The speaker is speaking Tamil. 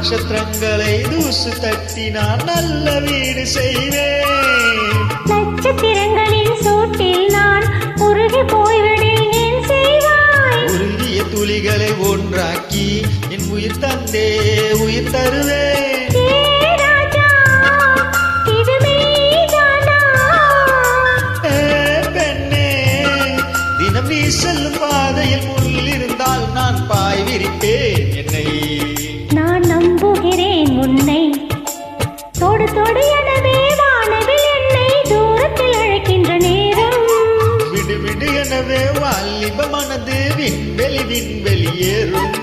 நட்சத்திரங்களை தூசு தட்டி நான் நல்ல வீடு செய்வேன். நட்சத்திரங்களின் சூட்டில் நான் உருகி போய்விடேன், ஏன் செய்வாய்? உருகிய துளிகளை ஒன்றாக்கி என் உயிர் தந்தே உயிர் தருவேன். தினம் நீ செல்லும் பாதையில் முள் இருந்தால் நான் பாய் விரிப்பேன். என்னை நான் நம்புகிறேன் உன்னை, தொடு தொடு எனவே வானவில் என்னை தூரத்தில் அழைக்கின்ற நேரம். விடு விடு எனவே வாலிப மனது விண்வெளி விண்வெளியேறும்.